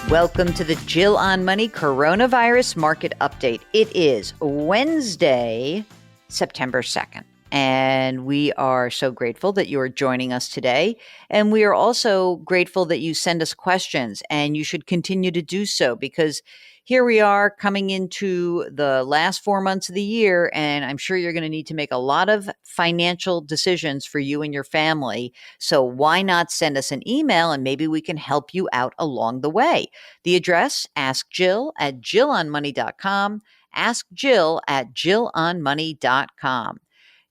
Welcome to the Jill on Money Coronavirus Market Update. It is Wednesday, September 2nd, and we are so grateful that you are joining us today. And we are also grateful that you send us questions, and you should continue to do so because here we are coming into the last 4 months of the year, and I'm sure you're going to need to make a lot of financial decisions for you and your family. So why not send us an email and maybe we can help you out along the way? The address, askjill@jillonmoney.com, askjill@jillonmoney.com.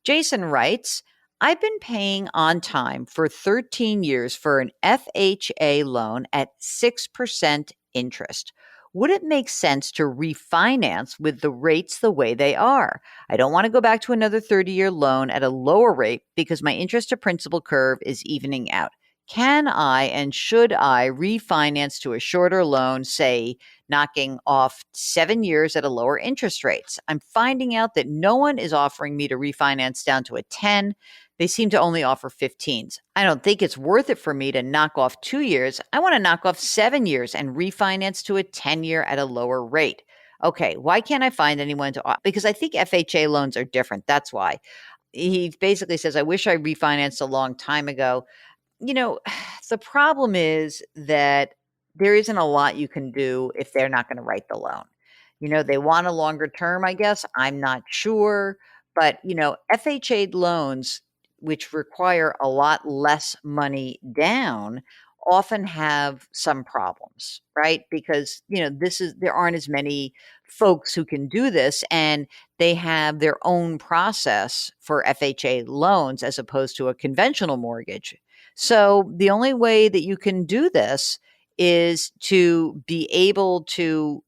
Jason writes, I've been paying on time for 13 years for an FHA loan at 6% interest. Would it make sense to refinance with the rates the way they are? I don't want to go back to another 30-year loan at a lower rate because my interest to principal curve is evening out. Can I and should I refinance to a shorter loan, say, knocking off 7 years at a lower interest rates? I'm finding out that no one is offering me to refinance down to a 10. They seem to only offer 15s. I don't think it's worth it for me to knock off 2 years. I want to knock off 7 years and refinance to a 10-year at a lower rate. Okay, why can't I find anyone to because I think FHA loans are different. That's why. He basically says, I wish I refinanced a long time ago. You know, the problem is that there isn't a lot you can do if they're not going to write the loan. They want a longer term, I guess. I'm not sure. But, FHA loans, which require a lot less money down, often have some problems, right? Because, there aren't as many folks who can do this, and they have their own process for FHA loans as opposed to a conventional mortgage. So the only way that you can do this is to be able to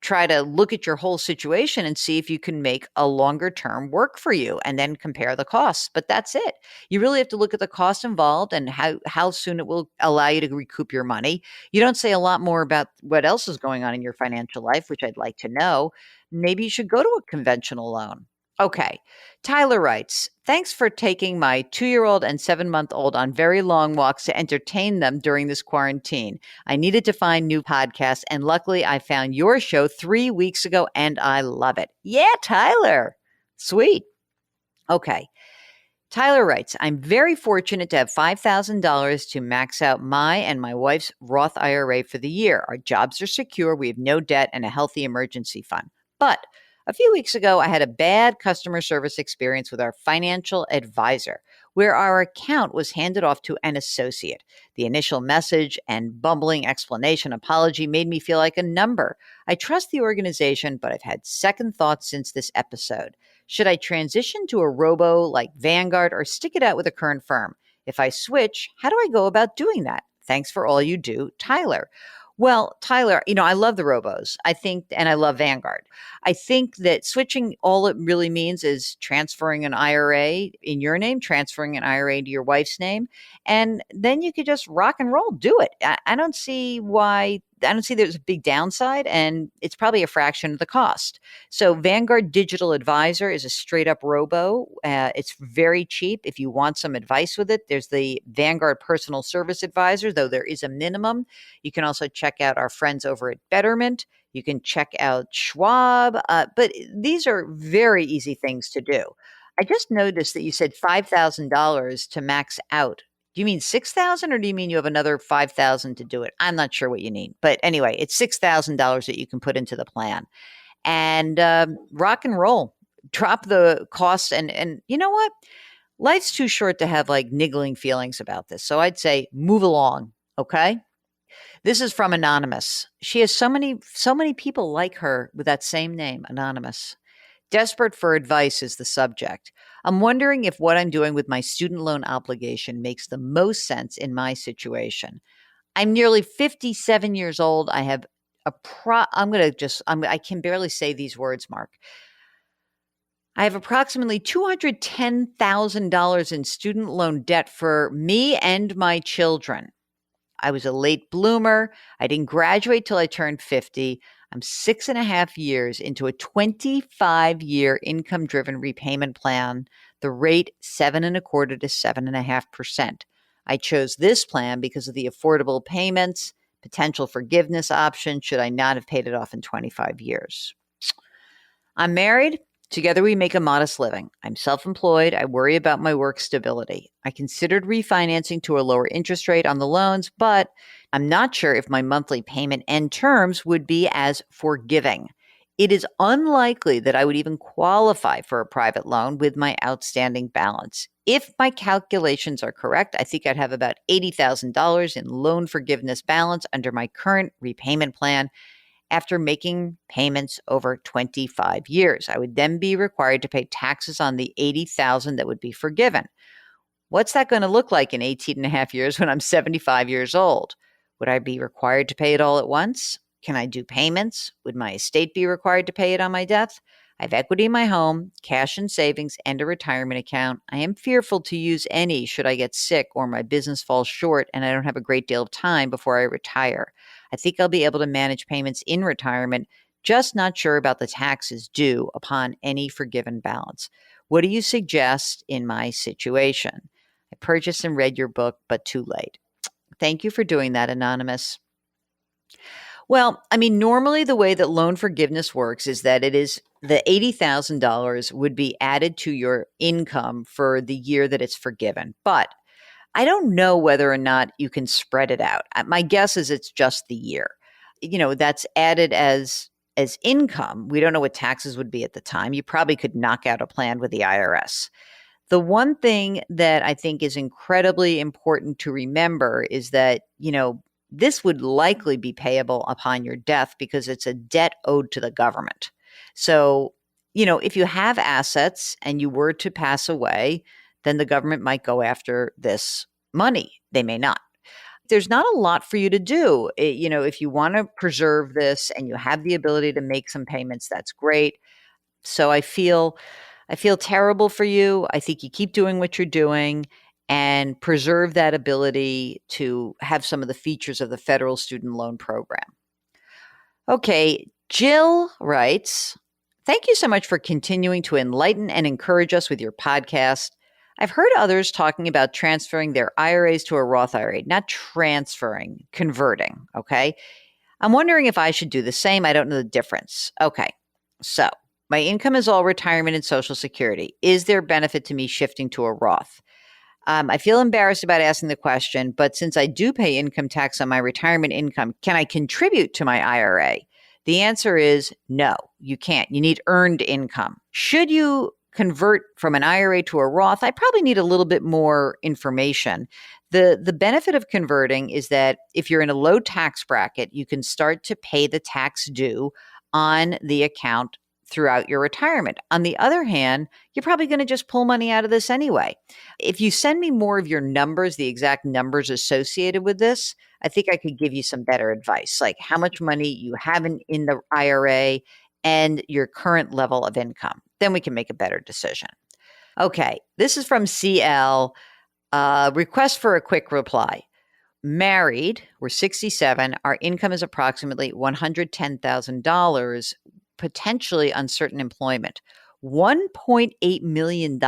try to look at your whole situation and see if you can make a longer term work for you and then compare the costs. But that's it. You really have to look at the cost involved and how soon it will allow you to recoup your money. You don't say a lot more about what else is going on in your financial life, which I'd like to know. Maybe you should go to a conventional loan. Okay. Tyler writes, thanks for taking my 2-year-old and 7-month-old on very long walks to entertain them during this quarantine. I needed to find new podcasts, and luckily I found your show 3 weeks ago, and I love it. Yeah, Tyler. Sweet. Okay. Tyler writes, I'm very fortunate to have $5,000 to max out my and my wife's Roth IRA for the year. Our jobs are secure, we have no debt, and a healthy emergency fund. But a few weeks ago, I had a bad customer service experience with our financial advisor, where our account was handed off to an associate. The initial message and bumbling explanation apology made me feel like a number. I trust the organization, but I've had second thoughts since this episode. Should I transition to a robo like Vanguard or stick it out with a current firm? If I switch, how do I go about doing that? Thanks for all you do, Tyler. Well, Tyler, I love the robos. And I love Vanguard. I think that switching, all it really means is transferring an IRA in your name, transferring an IRA to your wife's name, and then you could just rock and roll, do it. I don't see there's a big downside, and it's probably a fraction of the cost. So Vanguard Digital Advisor is a straight up robo. It's very cheap. If you want some advice with it, there's the Vanguard Personal Service Advisor, though there is a minimum. You can also check out our friends over at Betterment. You can check out Schwab. But these are very easy things to do. I just noticed that you said $5,000 to max out. Do you mean 6,000 or do you mean you have another 5,000 to do it? I'm not sure what you mean. But anyway, it's $6,000 that you can put into the plan and rock and roll. Drop the costs. And you know what? Life's too short to have like niggling feelings about this. So I'd say move along. Okay. This is from Anonymous. She has so many people like her with that same name, Anonymous. Desperate for advice is the subject. I'm wondering if what I'm doing with my student loan obligation makes the most sense in my situation. I'm nearly 57 years old. I have I can barely say these words, Mark. I have approximately $210,000 in student loan debt for me and my children. I was a late bloomer. I didn't graduate till I turned 50. I'm 6.5 years into a 25-year income-driven repayment plan. The rate 7.25% to 7.5%. I chose this plan because of the affordable payments, Potential forgiveness option should I not have paid it off in 25 years. I'm married. Together we make a modest living. I'm self-employed. I worry about my work stability. I considered refinancing to a lower interest rate on the loans, but I'm not sure if my monthly payment and terms would be as forgiving. It is unlikely that I would even qualify for a private loan with my outstanding balance. If my calculations are correct, I think I'd have about $80,000 in loan forgiveness balance under my current repayment plan after making payments over 25 years. I would then be required to pay taxes on the $80,000 that would be forgiven. What's that going to look like in 18 and a half years when I'm 75 years old? Would I be required to pay it all at once? Can I do payments? Would my estate be required to pay it on my death? I have equity in my home, cash and savings, and a retirement account. I am fearful to use any should I get sick or my business falls short and I don't have a great deal of time before I retire. I think I'll be able to manage payments in retirement, just not sure about the taxes due upon any forgiven balance. What do you suggest in my situation? I purchased and read your book, but too late. Thank you for doing that, Anonymous. Well, I mean, normally the way that loan forgiveness works is that it is the $80,000 would be added to your income for the year that it's forgiven. But I don't know whether or not you can spread it out. My guess is it's just the year. That's added as income. We don't know what taxes would be at the time. You probably could knock out a plan with the IRS. The one thing that I think is incredibly important to remember is that, this would likely be payable upon your death because it's a debt owed to the government. So, if you have assets and you were to pass away, then the government might go after this money. They may not. There's not a lot for you to do. If you want to preserve this and you have the ability to make some payments, that's great. So I feel terrible for you. I think you keep doing what you're doing and preserve that ability to have some of the features of the federal student loan program. Okay, Jill writes, thank you so much for continuing to enlighten and encourage us with your podcast. I've heard others talking about transferring their IRAs to a Roth IRA, not transferring, converting, okay? I'm wondering if I should do the same. I don't know the difference. Okay, so my income is all retirement and Social Security. Is there benefit to me shifting to a Roth? I feel embarrassed about asking the question, but since I do pay income tax on my retirement income, can I contribute to my IRA? The answer is no, you can't. You need earned income. Should you convert from an IRA to a Roth? I probably need a little bit more information. The benefit of converting is that if you're in a low tax bracket, you can start to pay the tax due on the account throughout your retirement. On the other hand, you're probably going to just pull money out of this anyway. If you send me more of your numbers, the exact numbers associated with this, I think I could give you some better advice, like how much money you have in the IRA and your current level of income. Then we can make a better decision. Okay, this is from CL. Request for a quick reply. Married, we're 67. Our income is approximately $110,000, potentially uncertain employment. $1.8 million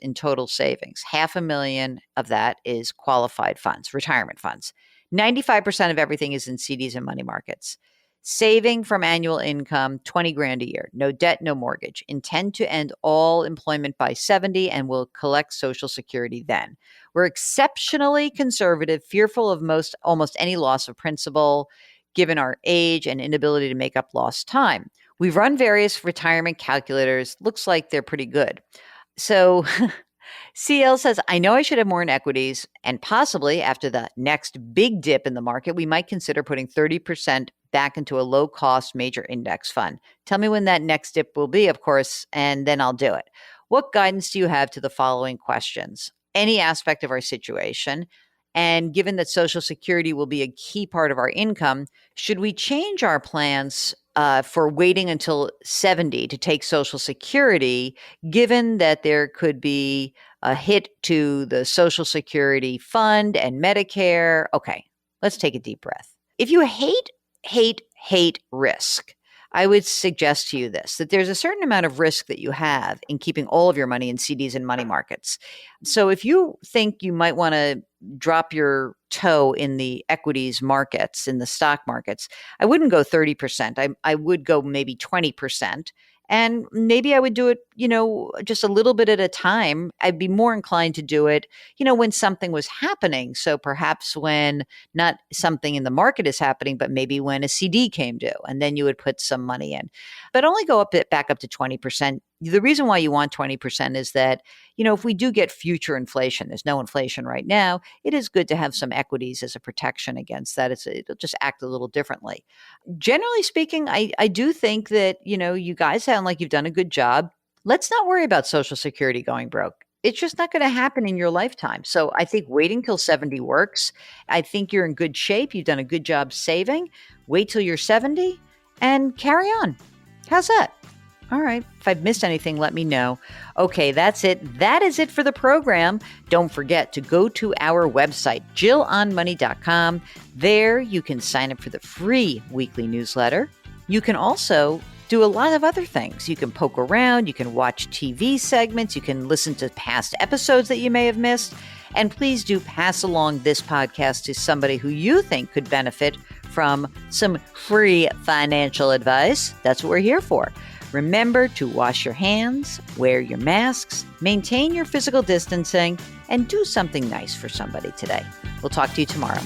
in total savings. $500,000 of that is qualified funds, retirement funds. 95% of everything is in CDs and money markets. Saving from annual income, 20 grand a year. No debt, no mortgage. Intend to end all employment by 70 and will collect Social Security then. We're exceptionally conservative, fearful of almost any loss of principal, given our age and inability to make up lost time. We've run various retirement calculators. Looks like they're pretty good. So CL says, I know I should have more in equities, and possibly after the next big dip in the market, we might consider putting 30% back into a low-cost major index fund. Tell me when that next dip will be, of course, and then I'll do it. What guidance do you have to the following questions? Any aspect of our situation, and given that Social Security will be a key part of our income, should we change our plans for waiting until 70 to take Social Security, given that there could be a hit to the Social Security fund and Medicare? Okay, let's take a deep breath. If you hate risk, I would suggest to you that there's a certain amount of risk that you have in keeping all of your money in CDs and money markets. So if you think you might want to drop your toe in the equities markets, in the stock markets, I wouldn't go 30%. I would go maybe 20%. And maybe I would do it, just a little bit at a time. I'd be more inclined to do it, when something was happening. So perhaps when not something in the market is happening, but maybe when a CD came due, and then you would put some money in. But only go back up to 20%. The reason why you want 20% is that, if we do get future inflation, there's no inflation right now, it is good to have some equities as a protection against that. It'll just act a little differently. Generally speaking, I do think that, you guys sound like you've done a good job. Let's not worry about Social Security going broke. It's just not going to happen in your lifetime. So I think waiting till 70 works. I think you're in good shape. You've done a good job saving. Wait till you're 70 and carry on. How's that? All right. If I've missed anything, let me know. Okay, that's it. That is it for the program. Don't forget to go to our website, JillOnMoney.com. There you can sign up for the free weekly newsletter. You can also do a lot of other things. You can poke around, you can watch TV segments, you can listen to past episodes that you may have missed. And please do pass along this podcast to somebody who you think could benefit from some free financial advice. That's what we're here for. Remember to wash your hands, wear your masks, maintain your physical distancing, and do something nice for somebody today. We'll talk to you tomorrow.